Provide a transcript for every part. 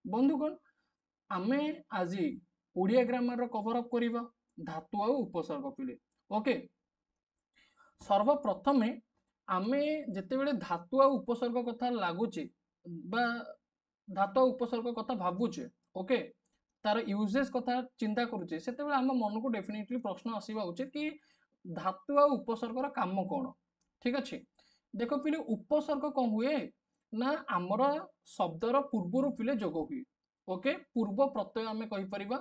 बंधुगण आमे आज ओडिया ग्रामर कवर अप करिबा धातु आ उपसर्ग पिले ओके। सर्वप्रथमे आमे जेतेबेले धातु आ उपसर्ग कथा लागुचे बा धातु आ उपसर्ग कथा भाबुचे ओके तार यूजेस कथा चिंता करूचे सेतेबेले आम मन को डेफिनेटली प्रश्न आसीबा उचित कि धातु आ उपसर्गर काम कोन। ठीक अछि देखो पिले उपसर्ग कोन हुए ना आमर शब्दर पूर्वरु पिले जोग हुए ओके पूर्व प्रत्यय आमे कहि परिबा।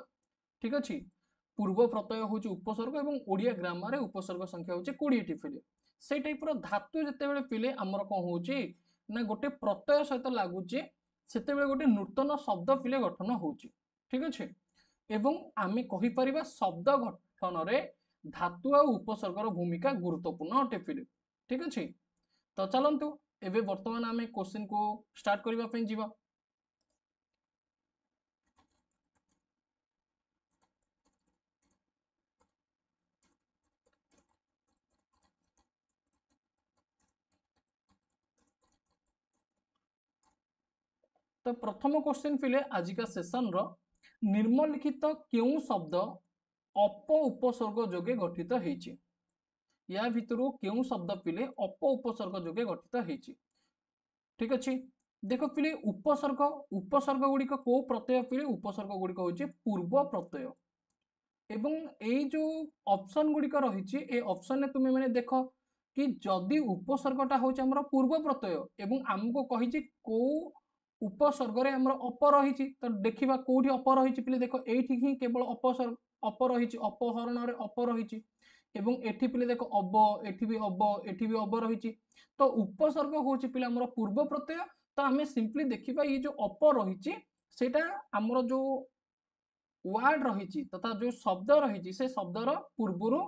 ठीक अछि पूर्व प्रत्यय होची उपसर्ग एवं ओडिया ग्रामर उपसर्ग संख्या होची 20 टी पिले से टाइप रो धातु जेतेबेले पिले आमर कोन होची ना गोटे प्रत्यय सहित लागुची सेतेबेले गोटे नूतन शब्द पिले गठन होची। ठीक अछि एवं आमे कहि परिबा शब्द गठन रे धातु आ उपसर्गर भूमिका गुरुत्वपूर्ण अटे पिले। ठीक अछि तो चलंतु एबे वर्तमान आमे क्वेश्चन को स्टार्ट करबा पे जीवा। तो प्रथम क्वेश्चन पिले आजिका सेशन रो निम्नलिखित केउ शब्द अप उपसर्ग जोगे गठित हेछि या भितरु केउ शब्द पिले अप उपसर्ग जोगे गठित हेछि। ठीक अछि देखो पिले उपसर्ग उपसर्ग गुडी को प्रत्यय पिले उपसर्ग गुडी होछि पूर्व प्रत्यय एवं एई जो ऑप्शन गुडी रही ए ऑप्शन ने तुमे माने देखो कि जदि उपसर्गटा होछि हमर पूर्व प्रत्यय एवं हमको कहि को उपसर्ग रे हमर अप रही तो देखिबा कोठी अप रही पिले देखो एठी ही केवल उपसर्ग अप रही अपहरण रे अप रही एवं एठी पिले देखो अब एठी भी अब रही तो उपसर्ग होछि पिले हमर पूर्व प्रत्यय तो हमें सिंपली देखिबा ये जो अप रही सेटा हमर जो वर्ड रही तथा जो शब्द रही से शब्दर पूर्वरु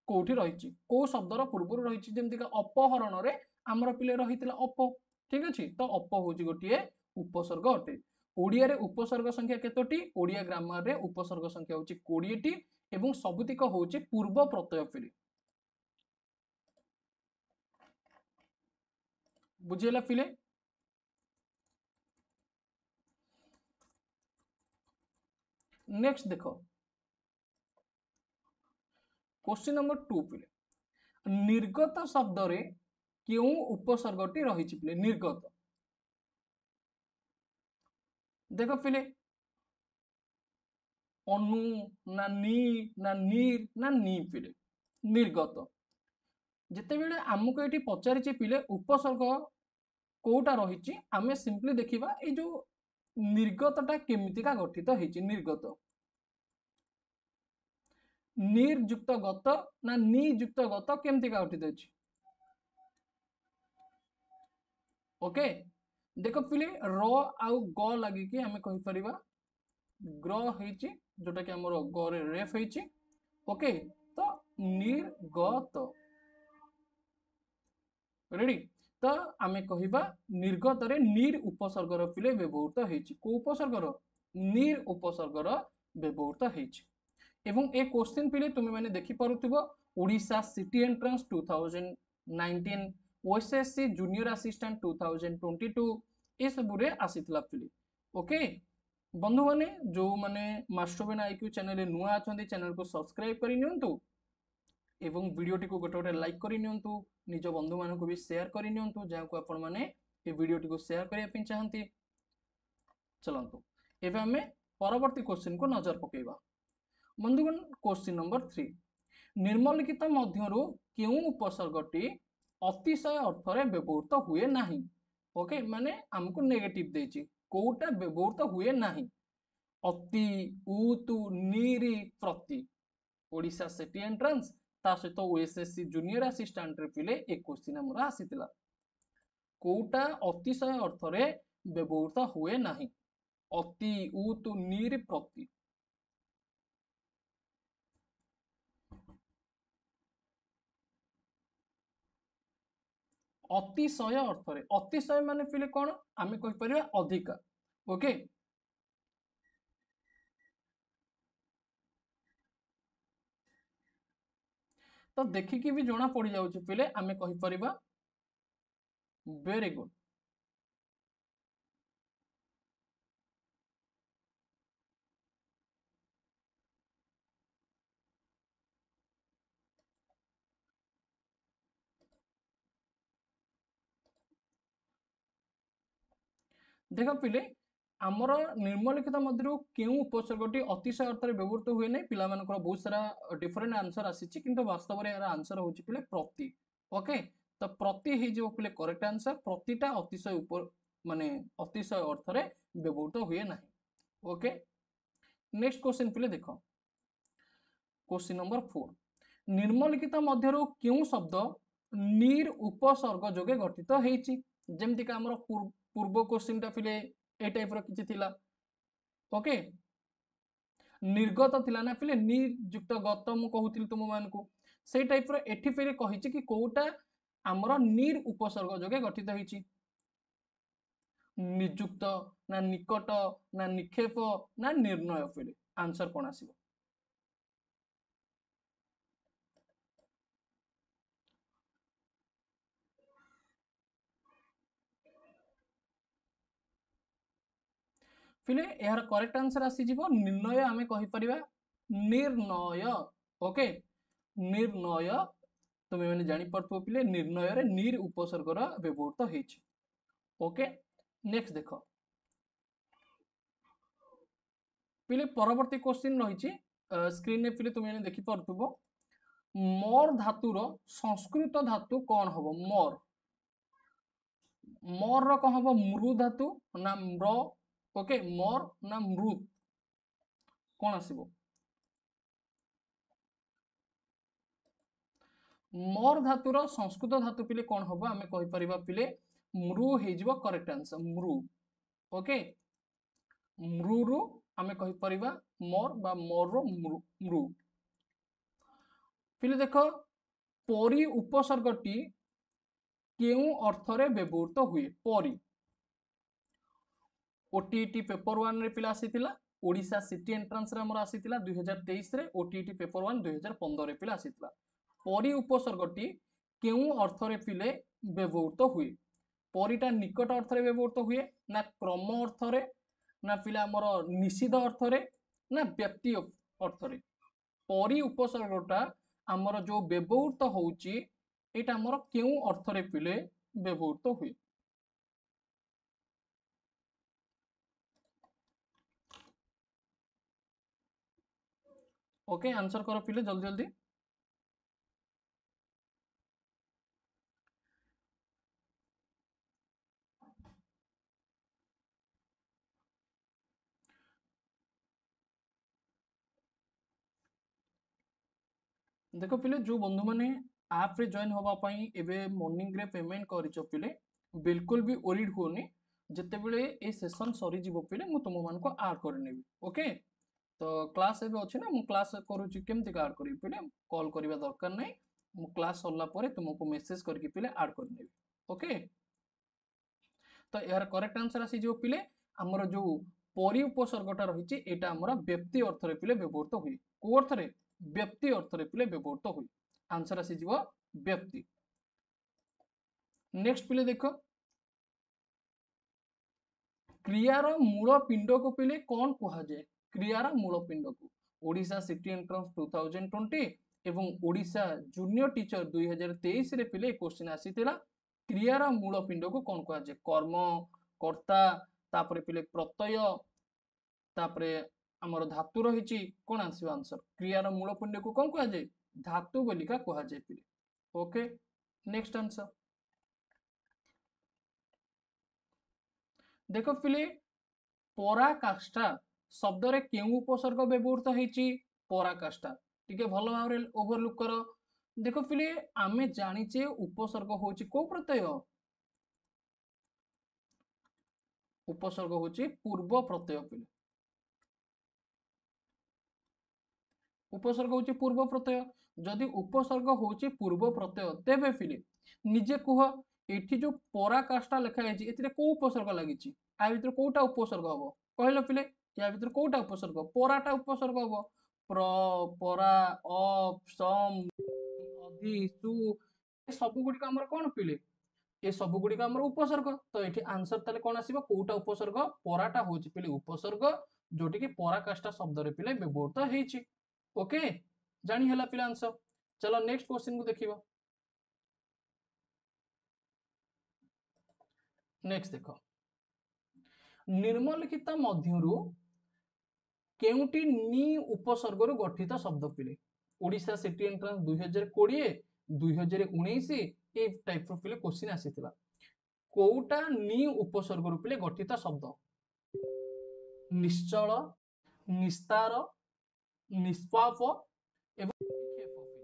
कोठी रही को शब्दर पूर्वरु रही जेमति का अपहरण रे हमर पिले रहीतिला अप। ठीक अछि तो अप होछि गोटिए उपसर्ग अटे। ओडिया रे उपसर्ग संख्या केतोटी ओडिया ग्रामर रे उपसर्ग संख्या होछि 20 टी एवं सबुतिक होछि पूर्व प्रत्यय पिले बुझियला पिले। नेक्स्ट देखो क्वेश्चन नंबर 2 पिले निर्गत शब्द रे केउ उपसर्गटी रही पिले निर्गत देखो पिले अनु ना नी ना नीर ना नी पिले निर्गत जेतेबेले हमको एटी पचारिछि पिले उपसर्ग कोटा रही आमे सिंपली देखिबा ए जो निर्गतटा केमितिका गठित हेछि निर्गत निर्युक्त गत ना नियुक्त गत केमितिका गठित हेछि ओके देखो पिले र आउ ग लागि कि हमें कहि परिबा ग्र हेछि जोटा कि हमर ग रे रेफ हेछि ओके तो निर्गत रेडी तो आमे कहिबा निर्गत रे निर उपसर्गर पिले व्यवहृत हेछि को उपसर्गर निर उपसर्गर व्यवहृत हेछि एवं ए क्वेश्चन पिले तुमे माने देखि पारुथिबो Odisha city entrance 2019 OSSC junior assistant 2022 ए सब रे आसीतला पिले ओके। बंधु माने जो माने मास्टरबेन आईक्यू चैनल नुआ अछंती चैनल को सब्सक्राइब करि नियंतु एवं वीडियो टी को गोटे गोटे लाइक करि नियंतु निज बंधु मान को भी शेयर करि नियंतु जहाँ को आपण माने ए वीडियो टी को शेयर करिया पिन चाहंती। चलंतु एबे हमें परवर्ती क्वेश्चन को नजर पकेबा। बंधुगण क्वेश्चन नंबर 3 निम्नलिखित मध्यरु केउ उपसर्गटी अतिशय अर्थ रे व्यवहृत हुए नाही ओके माने हमको नेगेटिव देछि कोटा व्यवहृत हुए नाही अति उतु निरी प्रति ओडिशा सिटी एंट्रेंस ता सहित ओएसएससी जूनियर असिस्टेंट रे पिले एक क्वेश्चन हमर आसीतिला कोटा अतिशय अर्थ रे व्यवहृत हुए नाही अति उतु निरी प्रति अतिशय अर्थ रे अतिशय माने पिले कोन आमे कहि परिबा अधिका ओके तो देखिकी भी जना पड़ जाउछि पिले आमे कहि परिबा वेरी गुड देख पिले आमर निम्नलिखित मध्य क्यों उपसर्गटी अतिशय अर्थ में व्यवहृत हुए नहीं पिला बहुत सारा डिफरेंट आंसर आसी किंतु वास्तव में यार आंसर होची पिले प्रति ओके तो प्रति हे जो पिले करेक्ट आंसर प्रतिटा अतिशय ऊपर माने अतिशय अर्थ में व्यवहृत हुए ना ओके नेक्स्ट क्वेश्चन पिले देख क्वेश्चन नंबर 4 निम्नलिखित मध्य क्यों शब्द निर उपसर्ग जोगे गठित होती जमती का आमर पूर्व क्वेश्चन टा पिले ए टाइप रो किछि थिला ओके निर्गत थिला ना पिले नियुक्त गत मु कहूतिल तुम मानकु से टाइप रो एठी पिले कहिछि कि कोटा आमर निर उपसर्ग जोगे गठित होइछि नियुक्त ना निकट ना निक्षेप ना निर्णय पिले आंसर कोन आसीबो फिले यार करेक्ट आंसर आसी जीवो निर्णय आमे कहि परिबा निर्णय ओके निर्णय तुम मैंने जानी पड़थो पिले निर्णय रे निर उपसर्ग रा व्यवहृत हेछि ओके नेक्स्ट देखो पिले परवर्ती क्वेश्चन रहिछि स्क्रीन ने पिले तुम मैंने देखि पड़थबो मोर धातुर संस्कृत धातु कौन हबो मोर मोर रो कौन हबो मृ धातु ना म्र ओके मोर ना मृत कौन आसीबो मोर धातुर संस्कृत धातु पिले कौन हबो आमे कहि परिबा पिले मृ हे जिवो करेक्ट आंसर मृ ओके मृ रु आमे कहि परिबा मोर बा मोर रो मृ पिले देखो परि उपसर्गटी केउ अर्थ रे व्यवहृत हुए परि ओटीटी पेपर 1 रे पिला आसीतिला ओडिशा सिटी एंट्रेंस रे हमर आसीतिला 2023 रे ओटीटी पेपर 1 2015 रे पिला आसीतिला परि उपसर्गटी केउ अर्थ रे पिले व्यवहृत हुए परिटा निकट अर्थ रे व्यवहृत हुए ना क्रम अर्थ रे ना पिला हमर निषिद्ध अर्थ रे ना व्यक्ति अर्थ रे परि उपसर्गटा हमर जो व्यवहृत होउची एटा हमर केउ अर्थ रे पिले व्यवहृत हुए ओके आंसर करो पिले जल्दी जल्दी देख पिले जो बंधु मैंने आप रे जॉइन होबा पई एबे मॉर्निंग रे पेमेंट करिचो पिले बिल्कुल भी ओरिड होनी जते बेले ए सेशन सरी जीवो पिले मु तुम मान को ऐड कर नेबी ओके तो क्लास एबे अछि ना मु क्लास करूची केमति ऐड करी पिले कॉल करिवा दरकार नै मु क्लास सरला परे तुमको मेसेज करके पिले ऐड कर नेबी ओके तो यार करेक्ट आंसर आसी जो पिले हमर जो परि उपसर्गटा रहिछि एटा हमर व्यक्ति अर्थ रे पिले व्यवहृत होई को अर्थ रे व्यक्ति अर्थ रे पिले व्यवहृत होई आंसर आसी जीवो व्यक्ति नेक्स्ट पिले देखो क्रियार मूल पिंड को पिले कौन कहा जाए क्रियार मूल पिंड को ओडिशा सिटी एंट्रेंस 2020 एवं ओडिशा जूनियर टीचर 2023 रे पिले क्वेश्चन आसीतिला क्रियार मूल पिंड को कौन कहा जाए कर्म कर्ता तापरे पिले प्रत्यय तापरे हमर धातु रहिछि कोन आसीबो आंसर क्रियार मूल पिंड को कौन कहा जाए धातु बोलिका कहा जाए पिले ओके नेक्स्ट आंसर देखो पिले पराकाष्ठा शब्द रे केउ उपसर्ग व्यवहृत हेछि पराकाष्ठा टिके भलो भाबरे ओवरलुक करो देखो पिले आमे जानिचे उपसर्ग होछि को प्रत्यय उपसर्ग होछि पूर्व प्रत्यय पिले उपसर्ग होछि पूर्व प्रत्यय जदि उपसर्ग होछि पूर्व प्रत्यय तेबे पिले निजे कुह एठी जो पराकाष्ठा लिखा है एथिरे को उपसर्ग लागिछि आ भितर कोटा उपसर्ग हबो कहलो पिले या भितर कोटा उपसर्ग पराटा उपसर्ग हबो प्र परा अप सम अधि सु ए सब गुडी का हमर कोन पिले ए सब गुडी का हमर उपसर्ग तो एठी आंसर ताले कोन आसीबो कोटा उपसर्ग पराटा होछि पिले उपसर्ग जोटी के पराकाष्ठा शब्द रे पिले व्यवहृत हेछि ओके जानी हला पिला आंसर चलो नेक्स्ट क्वेश्चन को देखिबो नेक्स्ट देखो निम्नलिखित मध्यरु केउटी नि उपसर्ग गठित शब्द पिले ओडिशा सिटी एंट्रांस 2020 2019 ए टाइप पिले क्वेश्चन आसीथिला कोउटा नि उपसर्ग पिले गठित शब्द निश्चल निस्तार निष्पाप एवं निक्षेप पिले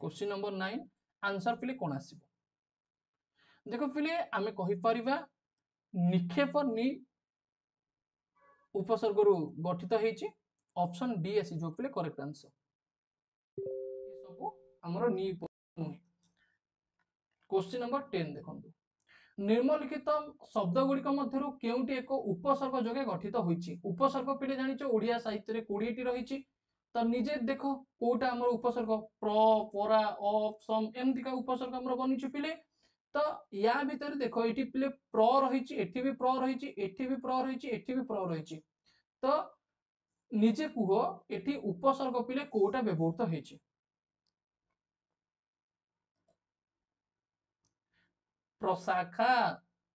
क्वेश्चन नंबर 9 आंसर पिले कोन आसीबो देखो पिले आमे कहि परिबा निक्षेप नि उपसर्ग गठित होती ऑप्शन डी आसी जो पिले करेक्ट आंसर ये सब हमर नि क्वेश्चन नंबर 10 देखंतु निम्नलिखित शब्द गुड़िक मध्यरु केउटी एक उपसर्ग जोगे गठित होईची उपसर्ग पिले जानिचो ओडिया साहित्य रे 20 टी रहिची तो निजे देखो कोटा हमर उपसर्ग प्र परा अप सम एमती का उपसर्ग हमर बनिची पिले तो या भीतर देखो एठी पिले प्र रहिची एठी भी प्र रहिची एठी भी प्र रहिची एठी भी प्र रहिची तो निजे कुह एठी उपसर्ग पिले कोटा व्यवहृत होईची प्रशाखा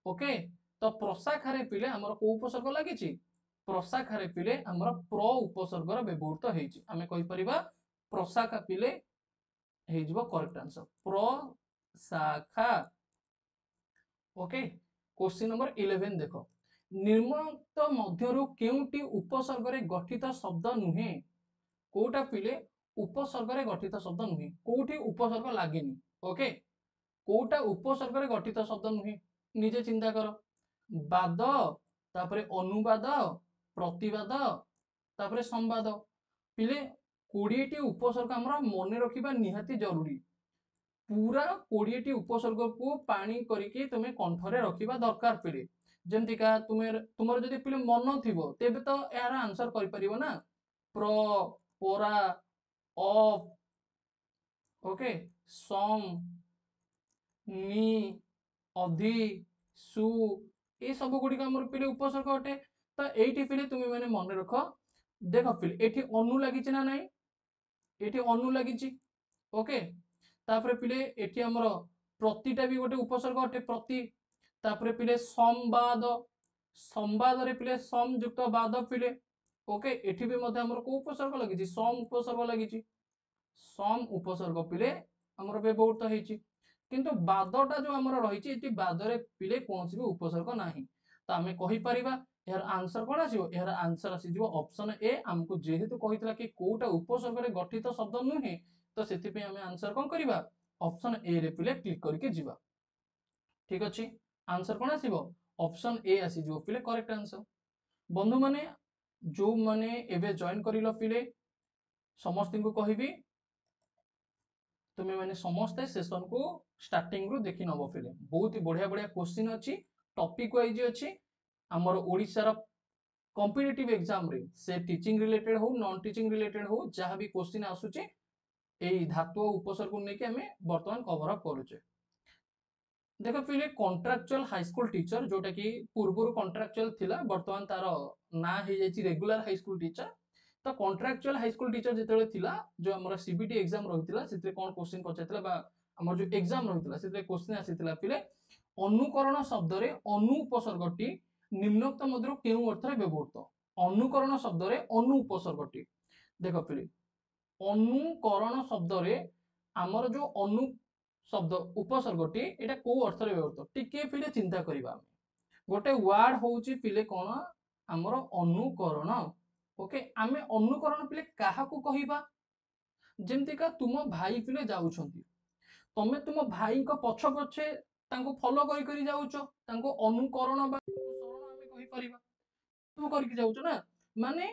ओके तो प्रशाखा रे पिले हमर को उपसर्ग लागिची प्रशाखा रे पिले हमर प्र उपसर्ग र व्यवहृत होईची आमे कहि परिबा प्रशाखा पिले हे जिवो करेक्ट आंसर प्रशाखा ओके क्वेश्चन नंबर 11 देखो निम्नलिखित मध्यरु केउटी उपसर्ग रे गठित शब्द नुहे कोटा पिले उपसर्ग रे गठित शब्द नुहे कोठी उपसर्ग लागेनी ओके कोटा उपसर्ग रे गठित शब्द नुहे निजे चिंता कर बाद तापरे अनुवाद प्रतिवाद तापरे संवाद पिले 20 टी उपसर्ग हमरा मने रखिबा निहाती जरूरी पूरा 20 टी उपसर्ग को पानी करिके तुमे कंठरे रखिबा दरकार पिले जेमति का तुमर जदी पिले मन थिबो तेबे तो यार आंसर करि परिबो ना प्र परा अप ओके सम नि अधि सु ए सब गुडी का हमर पिले उपसर्ग अटे तो एठी पिले तुमे माने मन रख देखो पिले एठी अनु लागिछि ना नाही एठी अनु लागिछि ओके तापरे पिले एठी हमर प्रतिटा भी गोटे उपसर्ग अटे प्रति तापरे पिले संवाद संवाद रे पिले सम युक्त बाद पिले ओके एठी भी मध्ये हमर को उपसर्ग लागिछि सम उपसर्ग लागिछि सम उपसर्ग पिले हमर व्यवहृत होईछि किंतु बादटा जो हमर रहिछि एठी बादरे पिले कोनसी भी उपसर्ग नाही तो आमे कहि परिबा यार आंसर कोन आसीबो यार आंसर आसी जिवो ऑप्शन ए हमको जेहेतु कहितला कि कोटा उपसर्ग रे गठित शब्द नुहे तो सेति पे आमे आंसर कोन करिबा ऑप्शन ए रे पिले क्लिक करके जिबा ठीक अछि आंसर कोन आसीबो ऑप्शन ए आसी जिवो पिले करेक्ट आंसर बंधु माने जो माने एबे जॉइन करिलो पिले समस्त को कहिबी तुमे माने समस्त सेशन को स्टार्टिंग रो देखि नबो पिले बहुत ही बढ़िया बढ़िया क्वेश्चन अछि टॉपिक वाइज अछि हमर ओडिसा रो कॉम्पिटिटिव एग्जाम रे से टीचिंग रिलेटेड हो नॉन टीचिंग रिलेटेड हो जहां भी क्वेश्चन आसुचे एई धातु उपसर्ग को नेके हमें वर्तमान कवर अप करूचे देखो पिले कॉन्ट्रैक्चुअल हाई स्कूल टीचर जोटा कि पूर्व कॉन्ट्रैक्चुअल थिला वर्तमान तार ना हे जायछि रेगुलर हाई स्कूल टीचर तो कॉन्ट्रैक्चुअल हाई स्कूल टीचर जेतेले थिला जो हमर सीबीटी एग्जाम रहितला सेते कोन क्वेश्चन पचाइतला बा हमर जो एग्जाम रहितला सेते क्वेश्चन आसीतला पिले अनुकरण शब्द रे अनु उपसर्गटी निम्नोक्त मध्यरु केउ अर्थ रे व्यवहृत अनुकरण शब्द रे अनु उपसर्गटी देखो पिले अनुकरण शब्द रे हमर जो अनु शब्द उपसर्गटी एटा को अर्थ रे व्यवहृत टिके पिले चिंता करिबा गोटे वर्ड होउची पिले कोन हमर अनुकरण ओके आमे अनुकरण पिले काहा को कहिबा जेमति का तुम भाई पिले जाउछंती तमे तुम भाई को पछ पछे तांको फॉलो करि करि जाउछो तांको अनुकरण बा अनुसरण आमे कहि परिबा तुम करिक जाउछो ना माने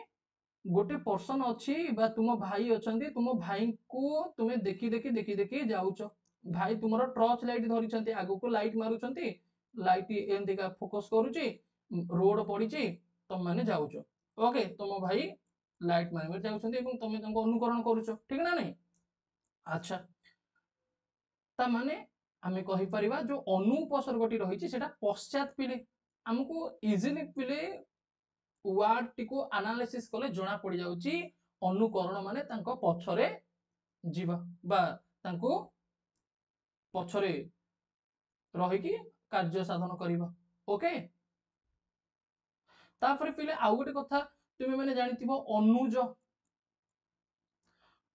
गोटे पर्सन अछि बा तुम भाई अछंती तुम भाई को तुमे देखि देखि देखि देखि जाउछो भाई तुमरो टॉर्च लाइट धरिछंती आगु को लाइट मारुछंती लाइट एंती का फोकस करूची रोड पड़ीची तुम माने जाउछो ओके तुम भाई लाइट मारबे जाउछंती एवं तुमे तांको अनुकरण करूछो ठीक ना नहीं अच्छा ता माने आमे कहि परिबा जो अनुपसर्गटी रहिछि सेटा पश्चात पिले हमको इजीली पिले वर्ड टिको एनालिसिस कले जणा पड़ी जाउची अनुकरण माने तांको पछरे जीवा बा तांको पछरे रही कि कार्य साधन करिबा ओके तापर पिले आउ गोटे कथा तुमे माने जानिथिबो अनुज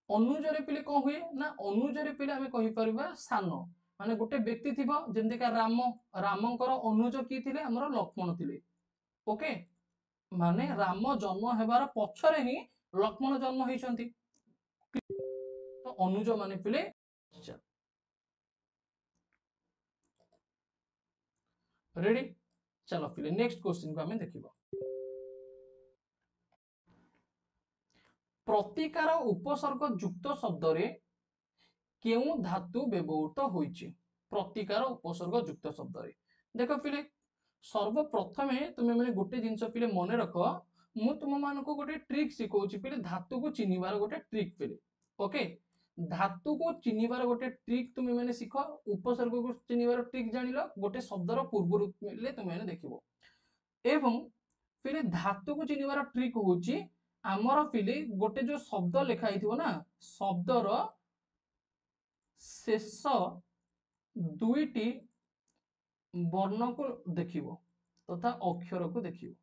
अनुजरे पिले कौन हुए ना अनुजरे पिले आमे कहि परबा सान माने गोटे व्यक्ति थिबो जेमति का राम रामंकर अनुज की थिले हमर लक्ष्मण थिले ओके माने राम जन्म हेबार पछरे ही लक्ष्मण जन्म हेइछंती तो अनुज माने पिले रेडी चलो पिले नेक्स्ट क्वेश्चन को हमें देखिबो प्रतिकार उपसर्ग युक्त शब्द रे केउ धातु व्यवहृत होइछि प्रतिकार उपसर्ग युक्त शब्द रे देखो पिले सर्वप्रथम तुम मैंने गोटे जिनस पिले मन रख मु तुम मान को गोटे ट्रिक शिखौछि पिले धातु को चिन्हिबार गोटे ट्रिक पिले ओके धातु को चिन्हिबार गोटे ट्रिक तुम मैंने शिख उपसर्ग को चिन्हिबार ट्रिक जानिलो गोटे शब्दर पूर्व रूप मिले तुम मैंने देखिबो एवं पिले धातु को चिन्हिबार ट्रिक होछि आमर पिले गोटे जो शब्द लिखा हिथिबो ना शब्दर शेष दुईटी वर्ण को देखिबो तथा अक्षर को देखिबो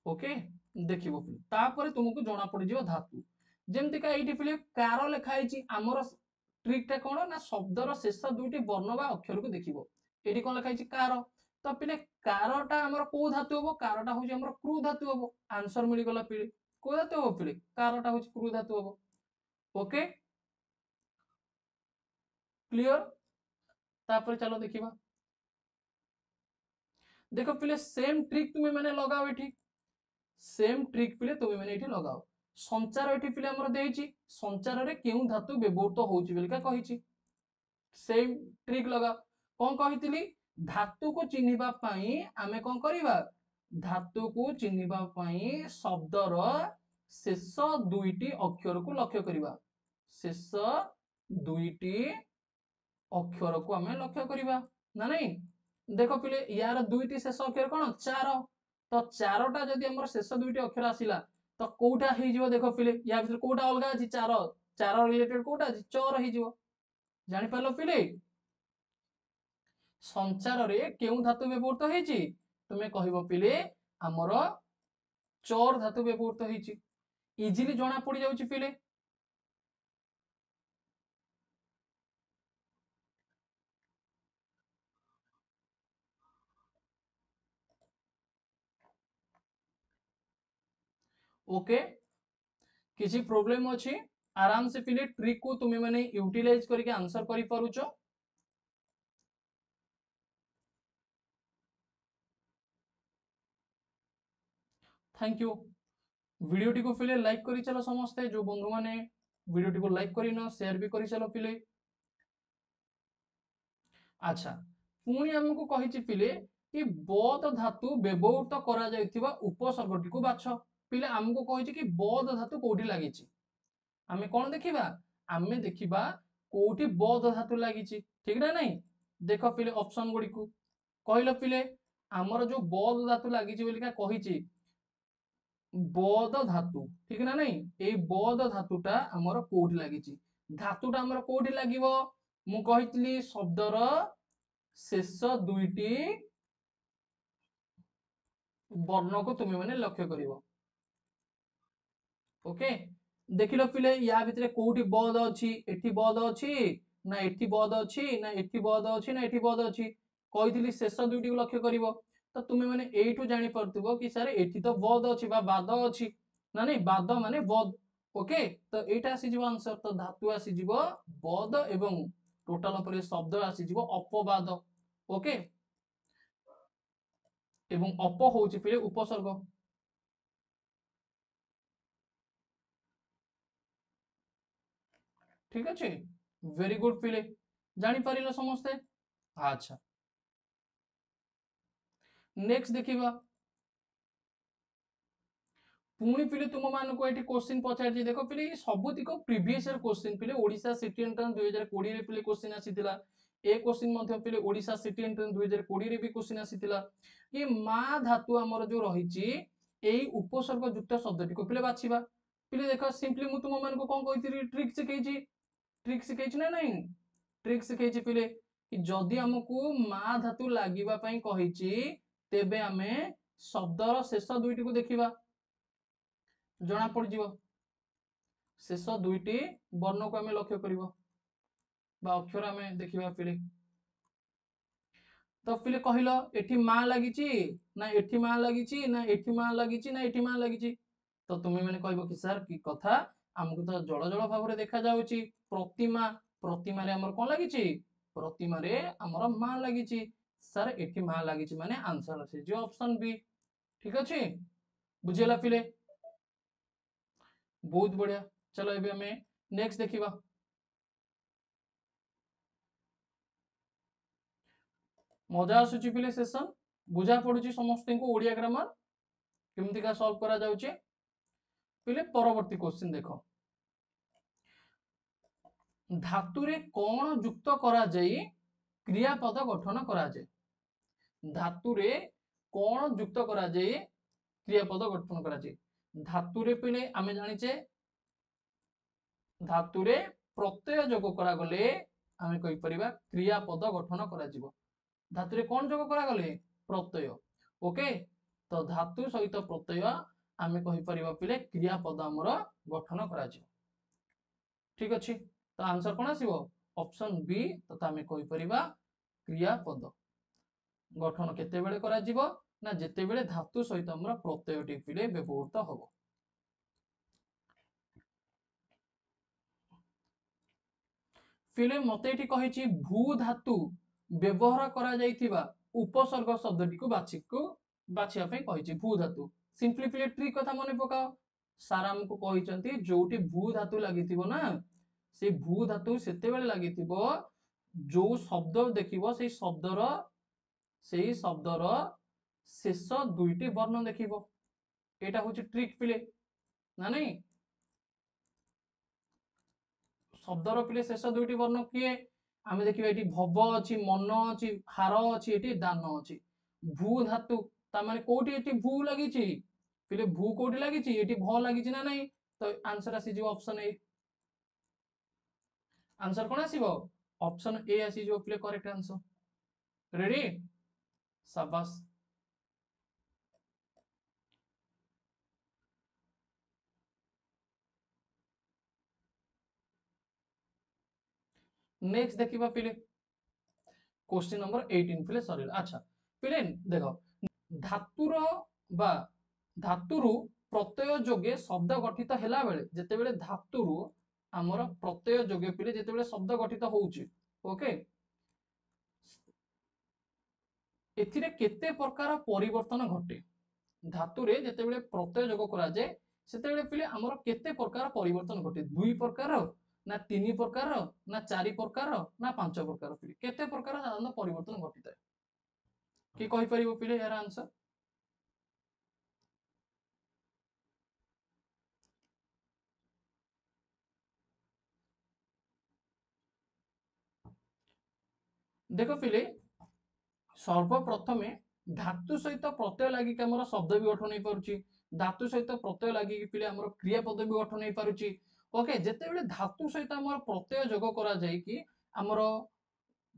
ओके देखिबो तापर तुमको जना पड़ जिवो धातु जेमति का एठी पिले कार लिखा हिची हमर ट्रिक टा कोन ना शब्दर शेष दुईटी वर्ण बा अक्षर को देखिबो एठी कोन लिखा हिची कार तो पिले कारटा हमर को धातु हबो कारटा होची हमर क्रू धातु हबो आंसर मिली गला पिले को धातु हबो पिले कारटा होची क्रू धातु हबो ओके क्लियर तापर चलो देखिबा देखो पिले सेम ट्रिक तुम्हें मैंने लगाओ एठी सेम ट्रिक पिले तुम्हें मैंने एठी लगाओ संचार एठी पिले हमर देइची संचार रे केउ धातु व्यवहृत होउची बेलका कहिची सेम ट्रिक लगा कोन कहितली धातु को चिन्हिबा पई आमे कोन करिबा धातु को चिन्हिबा पई शब्दर शेष दुईटी अक्षर को लक्ष्य करिबा शेष दुईटी अक्षर को आमे लक्ष्य करिबा ना नहीं देखो पिले यार दुईटी शेष अक्षर कोन चार तो चारटा जदि हमर शेष दुईटी अक्षर आसिला तो कोटा हे जिवो देखो पिले या भीतर कोटा अलगा अछि चार चार रिलेटेड कोटा अछि चौर हे जिवो जानि पालो पिले संचार रे केउ धातु व्यवहृत हेछि तुमे कहिबो पिले हमर चौर धातु व्यवहृत हेछि इजीली जणा पड़ी जाउछि पिले ओके किसी प्रॉब्लम अछि आराम से पिले ट्रिक को तुमे माने यूटिलाइज करके आंसर करि पारुचो थैंक यू वीडियो टी को पिले लाइक करि चलो समस्त जो बंधु माने वीडियो टी को लाइक करिनो शेयर भी करि चलो पिले अच्छा पुणी हमको कहिछि पिले कि बोध धातु व्यवहृत करा जायतिबा उपसर्गटी को बाछ पिले हमको कहिछि कि बोध धातु कोठी लागिछि आमे कोन देखिबा आमे देखिबा कोठी बोध धातु लागिछि ठीक ना नहीं देखो पिले ऑप्शन गुडी को कहलो पिले हमर जो बोध धातु लागिछि बोलिका कहिछि बोध धातु ठीक ना नहीं ए बोध धातुटा हमर कोठी लागिछि धातुटा हमर कोठी लागिवो मु कहितली शब्दर शेष दुईटी वर्ण को तुम मैंने लक्ष्य करिवो ओके देखिलो पिले या भितरे कोठी बोध अछि एठी बोध अछि ना एठी बोध अछि ना एठी बोध अछि ना एठी बोध अछि कहितली शेष दुईटी को लक्ष्य करिवो तो तुम मैंने एठू जानि परथिबो कि सर एठी तो बोध अछि बा बाद अछि ना नहीं बाद माने बोध ओके तो एटा आसी जीवो आंसर तो धातु आसी जीवो बोध एवं टोटल ऊपर शब्द आसी जीवो अपवाद ओके एवं अप होउची पिले उपसर्ग ठीक अच्छे वेरी गुड पिले जानी पारिलो समस्ते अच्छा नेक्स्ट देखिबा पुणी पिले तुम मान को एठी क्वेश्चन पचार जे देखो पिले सबुतिक प्रीवियस ईयर क्वेश्चन पिले ओडिसा सिटी एंट्रेंस 2020 रे पिले क्वेश्चन आसीतिला ए क्वेश्चन मध्ये पिले ओडिसा सिटी एंट्रेंस 2020 रे भी क्वेश्चन आसीतिला कि मा धातु हमर जो रहिची एई उपसर्ग युक्त शब्दटी को पिले बाछिबा पिले देखो सिंपली मु तुम मान को कोन कहितरी ट्रिक सिखैची ना नहीं ट्रिक सिखैची पिले कि जदि हमकु मा धातु लागिबा पई कहिछि तेबे आमे शब्दर शेष दुईटी को देखिबा जना पड़ जिवो शेष दुईटी वर्ण को आमे लक्ष्य करिवो बा अक्षर आमे देखिबा पिले तो पिले कहिलो एठी मा लागिछि ना एठी मा लागिछि ना एठी मा लागिछि ना एठी मा लागिछि तो तुमे माने कहबो कि सर की कथा हमकु तो जळ जळ भाबरे देखा जाउछि प्रतिमा प्रतिमा रे हमर कोन लागिछि प्रतिमा रे हमर मा लागिछि सर एठी मा लागिछि माने आंसर अछि जे ऑप्शन बी ठीक अछि बुझेला पिले बहुत बढ़िया चलो एबे हमें नेक्स्ट देखिबा मजा आसुची पिले सेशन बुझा पडुची समस्त को ओडिया ग्रामर केमती का सॉल्व करा जाउची पिले परवर्ती क्वेश्चन देखो धातु रे कोन युक्त करा जाई क्रियापद गठन करा जाय धातु रे कोन युक्त करा जाई क्रियापद गठन करा जाय धातु रे पिले आमे जानिचे धातु रे प्रत्यय जोग करा गले आमे कहि परिबा क्रियापद गठन करा जिवो धातु रे कोन जोग करा गले प्रत्यय ओके तो धातु सहित प्रत्यय आमे कहि परिबा पिले क्रियापद हमर गठन करा जिवो ठीक अछि तो आंसर कोन आसीबो ऑप्शन बी तथा आमे कहि परिबा क्रियापद गठन केते बेले करा जिवो ना जेते बेले धातु सहित हमर प्रत्यय टी पिले व्यवहृत हबो फिले मते एठी कहिछि भू धातु व्यवहार करा जाइथिबा उपसर्ग शब्दटी को बाछिया पे कहिछि भू धातु सिंपली फिले ट्रिक कथा मने पकाओ सारा हमको कहिचंती जोटी भू धातु लागिथिबो ना से भू धातु सेते बेले लागिथिबो जो शब्द देखिबो सेही शब्दर शेष दुईटी वर्ण देखिबो एटा होछि ट्रिक पिले ना नहीं शब्दर पिले शेष दुईटी वर्ण किए आमे देखिबा एटी भव अछि मन अछि हार अछि एटी दान अछि भू धातु ता माने कोठी एटी भू लागिछि पिले भू कोठी लागिछि एटी भ लागिछि ना नहीं तो आंसर आसी जो ऑप्शन ए आंसर कोन आसीबो ऑप्शन ए आसी जो पिले करेक्ट आंसर रेडी शाबाश नेक्स्ट देखिबा पिले क्वेश्चन नंबर 18 पिले सॉरी अच्छा पिले देखो धातुर बा धातुरु प्रत्यय जोगे शब्द गठित हैला बेले जेते बेले धातुरु हमर प्रत्यय जोगे पिले जेते बेले शब्द गठित होउची ओके एथिरे केते प्रकार परिवर्तन घटे धातु रे जेते बेले प्रत्यय जोग करा जाय सेते बेले पिले हमर केते प्रकार परिवर्तन घटे दुई प्रकार ना तीन प्रकार ना चारि प्रकार ना पांच प्रकार पिले केते प्रकार साधारण परिवर्तन घटिता कि कहि परिबो पिले यार आंसर देखो पिले सर्वप्रथमे धातु सहित प्रत्यय लागि हमर शब्द भी गठन होई पारुची धातु सहित प्रत्यय लागि पिले हमर क्रियापद भी गठन होई पारुची ओके जेते बेले धातु सहित हमर प्रत्यय जोग करा जाय कि हमर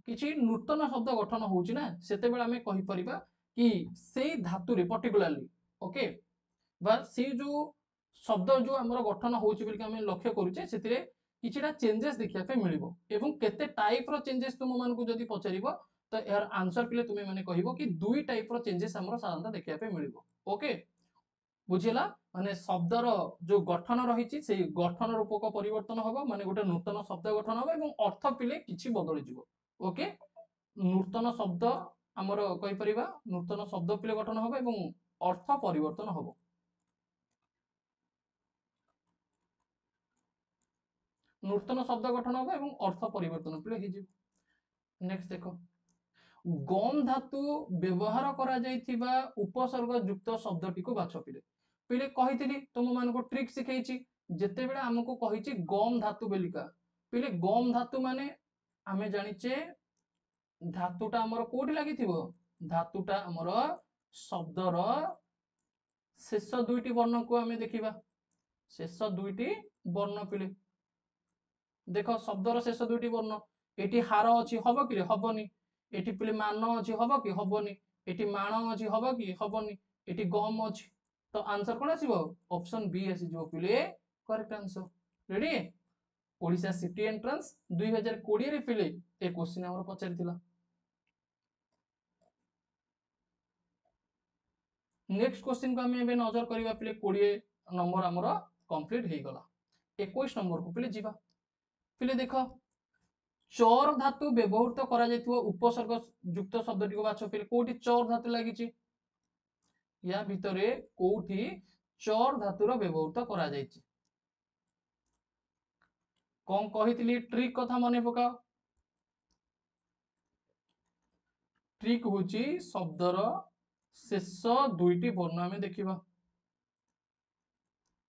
किछि नूतन शब्द गठन होउची ना सेते बेले हमें कहि परिबा कि सेई धातु रे पर्टिकुलरली ओके बा से जो शब्द जो हमर गठन होउची बिल हमें लक्ष्य करूचे सेतिरे किछिटा चेंजेस देखिया पे मिलिबो एवं केते टाइप रो चेंजेस तुम मान को जदी पचारिबो तो यार आंसर पिले तुमे माने कहिबो कि दुई टाइप रो चेंजेस हमर साधारणतः देखिया पे मिलिबो ओके बुझिला माने शब्दर जो गठन रहिछि से गठन रूपक परिवर्तन होबो माने गोटे नूतन शब्द गठन होबो एवं अर्थ पिले किछि बदली जिवो ओके नूतन शब्द हमर कहि परिबा नूतन शब्द पिले गठन होबो एवं अर्थ परिवर्तन होबो नूतन शब्द गठन होबो एवं अर्थ परिवर्तन पिले हि जिवो नेक्स्ट देखो गम धातु व्यवहार करा जाइथिबा उपसर्ग युक्त शब्दटी को बाछ पिले पिले कहिथिली तुम मान को ट्रिक सिखैछि जेते बेला हमको कहिछि गम धातु बेलिका पिले गम धातु माने आमे जानिचे धातुटा हमर कोठी लागिथिबो धातुटा हमर शब्दर शेष दुईटी वर्ण को आमे देखिबा शेष दुईटी वर्ण पिले देखो शब्दर शेष दुईटी वर्ण एटी हार अच्छी हम कि हेनी एटी पिले मान अच्छी हम कि हेनी एटी माण अच्छी हम कि हेनी एटी गम अच्छी तो आंसर कौन आसो ऑप्शन बी आसीजो पिले correct answer ready Odisha city entrance 2020 रे पिले ए क्वेश्चन हमर पचारिथिला नेक्स्ट क्वेश्चन को हमें नजर करबा पिले 20 नंबर हमर कंप्लीट हे गला 21 नंबर को पिले जीवा पिले देखो चर धातु व्यवहृत करा जायतिबो उपसर्ग युक्त शब्दटी को बाछ पिले कोठी चर धातु लागिछि या भितरे कोठी चर धातुर व्यवहृत करा जायछि कौन कहितली ट्रिक कथा मने पकाओ ट्रिक होची शब्दर शेष दुईटी वर्ण आमे देखिबा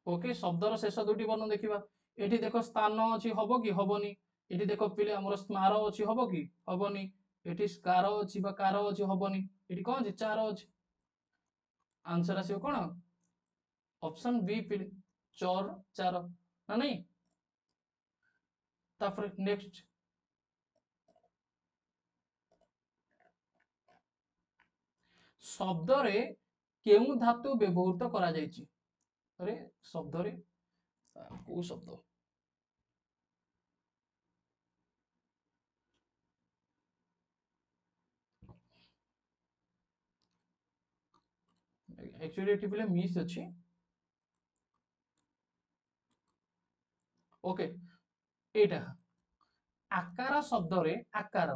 ओके शब्दर शेष दुईटी वर्ण देखिबा एठी देखो स्थान अछि हबो कि हबोनी एठी देखो पिले हमर स्मार अछि हबो कि हबोनी एठी स्कार अछि बा कार अछि हबोनी एठी कोन अछि चार अछि आंसर आसीओ कोन ऑप्शन बी पिले चर चार ना नहीं तापर नेक्स्ट शब्द रे केउ धातु व्यवहृत करा जायछि अरे शब्द रे को शब्द एक्चुअली एठी पिले मिस अछि ओके एटा आकार शब्द रे आकार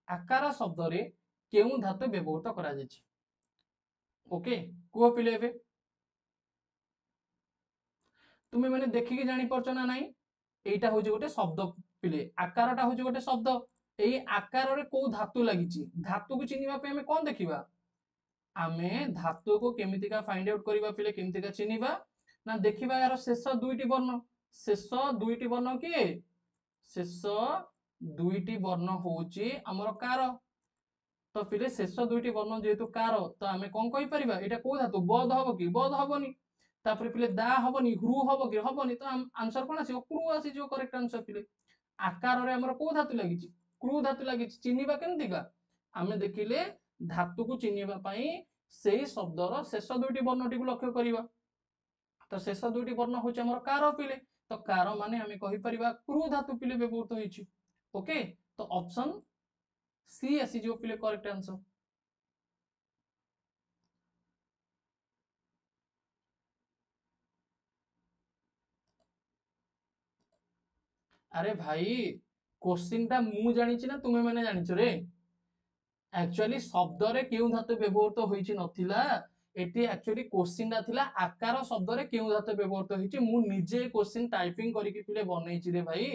आकार शब्द रे केउ धातु व्यवहृत करा जायछि ओके को पिले एबे तुमे माने देखि कि जानि परछ ना नाही एटा होजे गोटे शब्द पिले आकारटा होजे गोटे शब्द एई आकार रे को धातु लागिछि धातु को चिनिबा पे हमें कोन देखिबा आमे धातु को केमितिका फाइंड आउट करिबा पिले केमितिका चिनिबा ना देखिबा यार शेष दुईटी वर्ण किए शेष दुईटी वर्ण होची हमर कार तो पिले शेष दुईटी वर्ण जेहेतु कार तो आमे कोन कहि परिबा एटा को धातु बद हबो कि बद हबोनी तापर पिले दा हबोनी ह्रु हबो कि हबोनी तो आंसर कोन आसी क्रू आसी जो करेक्ट आंसर पिले आकार रे हमर को धातु लागिछि क्रू धातु लागिछि चिनिबा केमतिका आमे देखिले धातु को चिनिबा पई सेही शब्दर शेष दुईटी वर्णटी को लक्ष्य करिबा तो शेष दुईटी वर्ण होची हमर कार पिले तो कार माने हमें कहि परिबा क्रू धातु पिले व्यवहृत होईछि ओके तो ऑप्शन सी आसी जो पिले करेक्ट आंसर अरे भाई क्वेश्चन टा मु जानिछि ना तुमे माने जानिछ रे एक्चुअली शब्द रे केउ धातु व्यवहृत होईछि नथिला एटी एक्चुअली क्वेश्चन टा थिला आकार शब्द रे केउ धातु व्यवहृत होईछि मु निजे क्वेश्चन टाइपिंग करिकि पिले बनेइछि रे भाई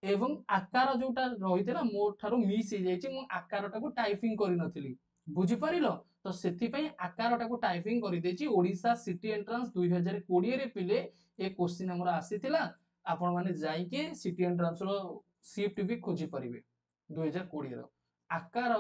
एवं आकार जोटा रहितला मो थारो मिस हे जाइछि मु आकारटा को टाइपिंग करि नथिली बुझि परिलो तो सेति पई आकारटा को टाइपिंग करि देछि ओडिसा सिटी एंट्रेंस 2020 रे पिले ए क्वेश्चन हमरा आसीथिला आपण माने जाई के सिटी एंट्रेंस रो शिफ्ट भी खोजि परिबे 2020 रो आकार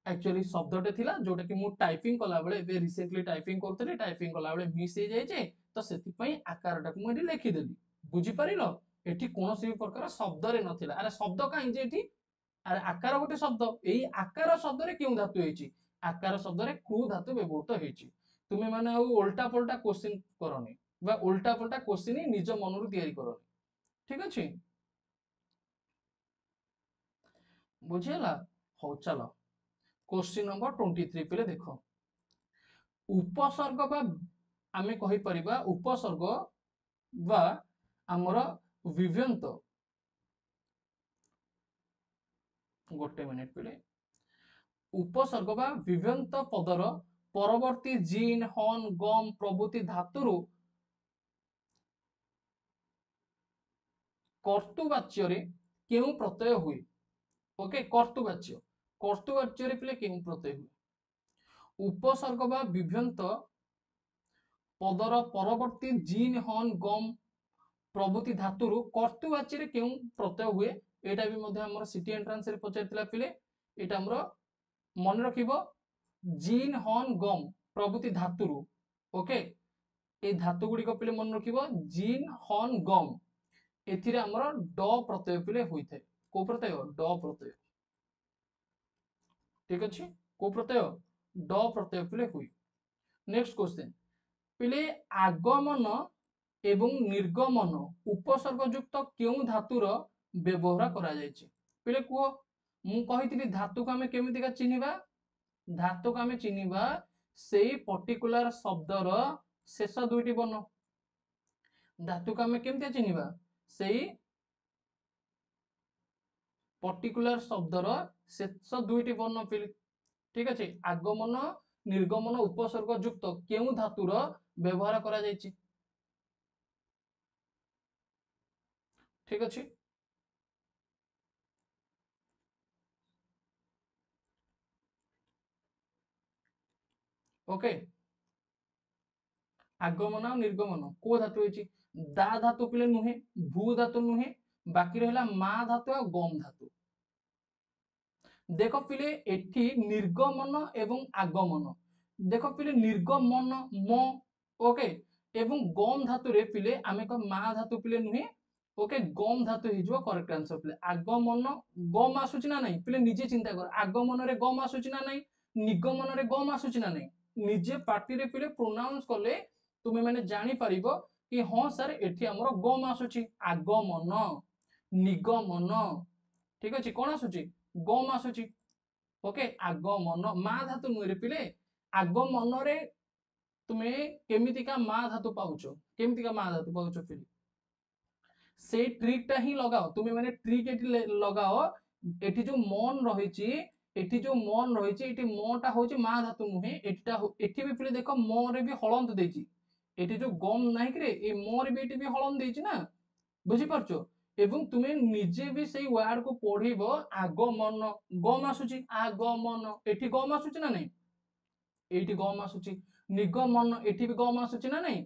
एक्चुअली शब्दटे थिला जोटा कि मु टाइपिंग कला बेले बे रिसेंटली टाइपिंग करथले टाइपिंग कला बेले मिस हे जाय जे तो सेति पई आकारटा को मु लिखि देली बुझि परिलो एठी कोनोसी प्रकार शब्द रे नथिला अरे शब्द काई जे एठी अरे आकार गोटे शब्द एई आकार शब्द रे केउ धातु हेची आकार शब्द रे क्रू धातु व्यवहृत हेची तुमे माने आ उल्टा पलटा क्वेश्चन करनी बा उल्टा पलटा क्वेश्चन निज मनरु तयारी करनी ठीक अछि बुझिला हो चलो क्वेश्चन नंबर 23 पे देखो उपसर्ग बा आमे कहि परिबा उपसर्ग बा हमर विव्यंत गोटे मिनिट पे उपसर्ग बा विव्यंत पदर परवर्ती जीन हन गम प्रभृति धातुरु कर्तुवाच्य रे केउ प्रत्यय हुए ओके कर्तुवाच्य रे पिले केउ प्रत्यय हुए उपसर्ग बा विभ्यंत पदर परवर्ती जीन हन गम प्रभृति धातुरु कर्तुवाच्य रे केउ प्रत्यय हुए एटा भी मध्ये हमर सिटी एंट्रेंस रे पचारतिला पिले एटा हमर मन रखिबो जीन हन गम प्रभृति धातुरु ओके ए धातु गुडी को पिले मन रखिबो जीन हन गम एथिरे हमर ड प्रत्यय पिले होई थाए को प्रत्यय ड प्रत्यय ठीक अच्छे को प्रत्यय ड प्रत्यय पिले हुई। नेक्स्ट क्वेश्चन पिले आगमन एवं निर्गमन उपसर्ग युक्त क्यों धातुर व्यवहार करा जायछि पिले कुह मु कहितली धातु को हमें केमितिका चिन्हिबा धातु को हमें चिन्हिबा सेई पर्टिकुलर शब्दर शेष दुईटी वर्ण धातु को हमें केमितिका चिन्हिबा सेई पर्टिकुलर शब्दर शेष दुईटी वर्ण पिले ठीक अच्छे आगमन निर्गमन उपसर्ग युक्त क्यों धातुर व्यवहार करा जायछि ठीक अच्छे ओके आगमन और निर्गमन को धातु होइछि दा धातु पिले नुहे भू धातु नुहे बाकी रहला मा धातु और गम धातु देख पिले एठी निर्गमन एवं आगमन देख पिले निर्गमन म ओके एवं गम धातु रे पिले आमे को मा धातु पिले नुहे ओके गम धातु हि जो करेक्ट आंसर पिले आगमन गम आसुची ना नहीं पिले निजे चिंता कर आगमन रे गम आसुची ना नहीं निगमन रे गम आसुची ना नहीं निजे पार्टी रे पिले प्रोनाउंस कले तुमे माने जानि परिबो कि हां सर एठी हमरो गम आसुची आगमन निगमन ठीक अछि कोन आसुची गम आसुची ओके आगमन मा धातु नुरे पिले आगमन रे तुमे केमितिका मा धातु पाउचो केमितिका मा धातु पाउचो पिले से ट्रिक टा ही लगाओ तुमे माने ट्रिक एठी लगाओ एठी जो मन रहिची एठी जो मन रहिची एठी म टा होची मा धातु नुहे एटा एठी भी पिले देखो म रे भी हलंत देची एठी जो गम नाही करे ए म रे भी एठी भी हलंत देची ना बुझी परचो एवं तुमे निजे भी सेई वर्ड को पढिबो आगमन गम आसुची आगमन एठी गम आसुची ना नहीं एठी गम आसुची निगमन एठी भी गम आसुची ना नहीं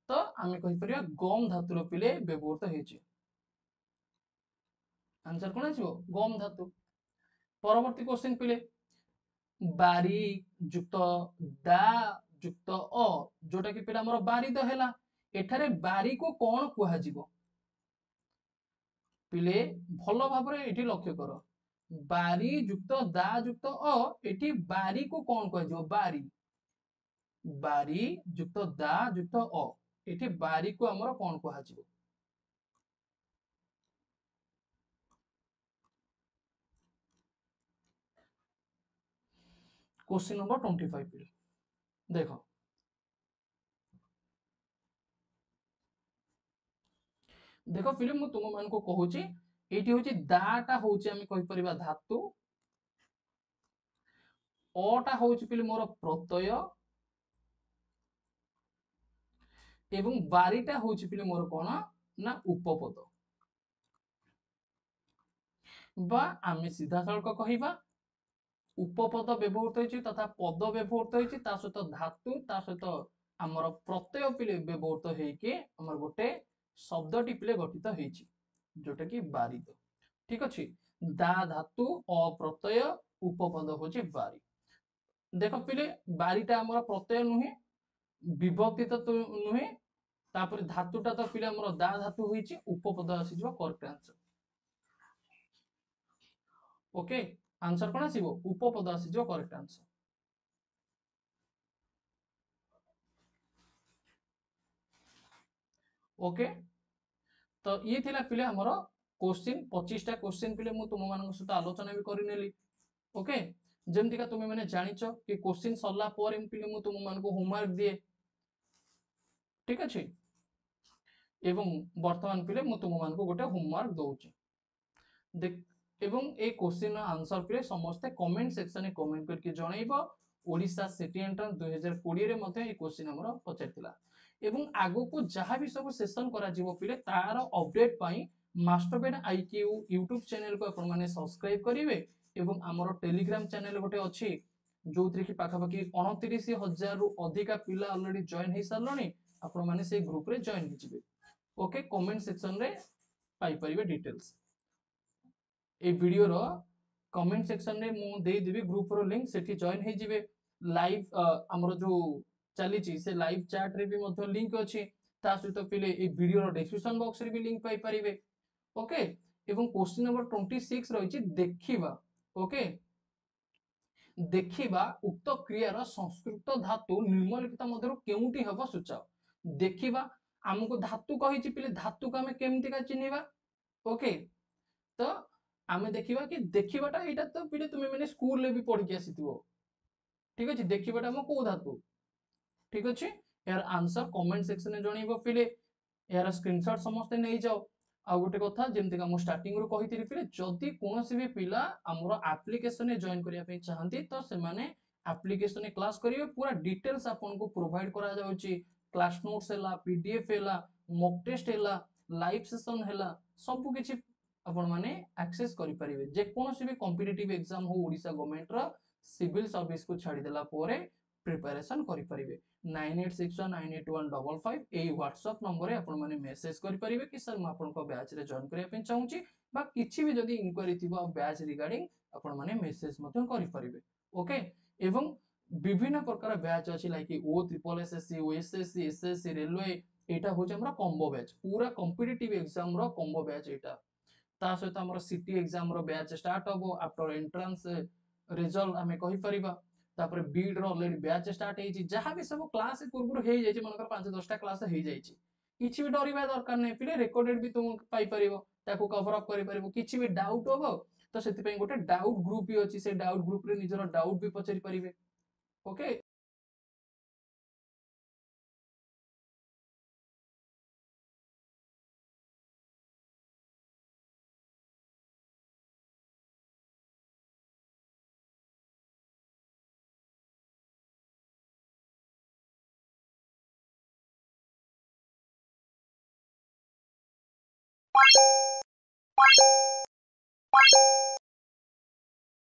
तो आमे कहि परिया गम धातुर पिले व्यवहृत हेची आंसर कोन आछिबो गम धातु परवर्ती क्वेश्चन पिले बारी युक्त दा युक्त अ जोटा कि पिला हमर बारी द हेला एठारे बारी को कोन कुहा जिवो पिले भलो भाबरे एठी लक्ष्य करो बारी युक्त दा युक्त अ एठी बारी को कोन कुहा जिवो बारी बारी युक्त दा युक्त अ एठी बारी को हमर कोन कुहा जिवो क्वेश्चन नंबर 25 पिले देखो देखो फिल्म मु तुम मान को कहूची एठी होची दाटा होची हम कहि परिबा धातु ओटा होची पिले मोर प्रत्यय एवं बारीटा होची पिले मोर कोन ना उपपद बा आमे सीधा सळक कहिबा उपपद व्यवहृत होची तथा पद व्यवहृत होची ता सहित धातु ता सहित हमर प्रत्यय पिले व्यवहृत हेके हमर गोटे शब्दटी पिले गठित हेची जोटा कि बारिद ठीक अछि दा धातु अप्रत्यय उपपद होची बारी देख पिले बारीटा हमर प्रत्यय नुहे विभक्ति तो नुहे तापर धातुटा तो पिले हमर दा धातु होईची उपपद आसी जबा करेक्ट आंसर ओके आंसर कोन आसीबो उपपद आसी जो करेक्ट आंसर ओके तो ये थिला पिले हमर क्वेश्चन 25 टा क्वेश्चन पिले मु तुम मानक सहित आलोचना भी करि नेली ओके जेमति का तुमे माने जानिचो कि क्वेश्चन सरला पर एम पिले मु तुम मानक होमवर्क दिए ठीक अछि एवं वर्तमान पिले मु तुम मानक गोटे होमवर्क दउची देख एवं ए क्वेश्चन आंसर पिले समस्त कमेंट सेक्शन में कमेंट करके जणाइबो ओडिसा सिटी एंट्रेंस 2020 रे मध्ये ए क्वेश्चन हमर पचारतिला एवं आगो को जहां भी सब सेशन करा जिवो पिले तार अपडेट पाई मास्टरबेड आईक्यू यूट्यूब चैनल को अपन माने सब्सक्राइब करिवे एवं हमर टेलीग्राम चैनल गोटे अछि जोथि कि पाखा पाखी 29,000 रु अधिका पिला ऑलरेडी जॉइन हे सरलणी अपन माने से ग्रुप रे जॉइन हे जिवे ओके कमेंट सेक्शन रे पाई परिवे डिटेल्स ए वीडियो रो कमेंट सेक्शन रे मु दे देबी ग्रुप रो लिंक सेठी जॉइन हे जिवे लाइव हमरो जो चली ची से लाइव चैट रे भी मध्ये लिंक अछि ता सहित पिले ए वीडियो रो डिस्क्रिप्शन बॉक्स रे भी लिंक पाई परिवे ओके एवं क्वेश्चन नंबर 26 रही देखिबा। ओके, देखिबा उक्त क्रियार संस्कृत धातु निम्नलिखित मध्यरु केउंटी हबो सूचाओ। देखिबा हमको धातु कहिछि पिले धातु को हमें केमती का चिन्हिबा। ओके, तो आमे देखिबा कि देखिबाटा एटा तो पिले तुमे माने स्कूल ले भी पढ़ के आसीथिबो। ठीक अछि, देखिबाटा हम को धातु। ठीक अछि, यार आंसर कमेंट सेक्शन में जणैबो पिले, यार स्क्रीनशॉट समस्त नै जाओ। आ गोटे कथा जेमति का मु स्टार्टिंग रो कहिथिरि पिले, जदि कोनोसी भी पिला हमरो एप्लीकेशन में जॉइन करिया पे चाहंती तो से माने एप्लीकेशन में क्लास करिवे, पूरा डिटेल्स आपन को प्रोवाइड करा जाउची। क्लास नोट्स हैला, पीडीएफ हैला, मॉक टेस्ट हैला, लाइव सेशन हैला, सब किछि आपण माने एक्सेस करि परिवे। जे कोनोसी भी कॉम्पिटिटिव एग्जाम हो ओडिसा गवर्नमेंट रो सिविल सर्विस को छाडी देला पोरे प्रिपरेशन करि परिवे। 9861981555 ए व्हाट्सएप नंबर आपण माने मेसेज करि परिवे कि सर म आपण को बैच रे जॉइन करिया पे चाहूची, बा किछि भी जदी इंक्वायरी थिबो बैच रिगार्डिंग आपण माने मेसेज मते करि परिवे। ओके, एवं विभिन्न प्रकार बैच अछि like oh triple SSC, OSSC, SSC, railway, एटा होचे हमरा कॉम्बो बैच, पूरा कॉम्पिटिटिव एग्जाम रो कॉम्बो बैच एटा। ता सहित हमर सिटी एग्जाम रो बैच स्टार्ट हबो आफ्टर एंट्रेंस रिजल्ट हमें कहि परिबा। तापर बीड रो ऑलरेडी बैच स्टार्ट हेछि, जहां भी सब क्लास पूर्व हे जाइछि, मनकर 5-10टा क्लास हे जाइछि, किछि भी डरिबा दरकार नै पिले, रेकॉर्डेड भी तुम पाई परिबो, ताको कवर अप करि परिबो। किछि भी डाउट होबो तो सेति पई गोटे डाउट ग्रुप भी अछि, से डाउट ग्रुप रे निजर डाउट भी पचरि परिबे। ओके।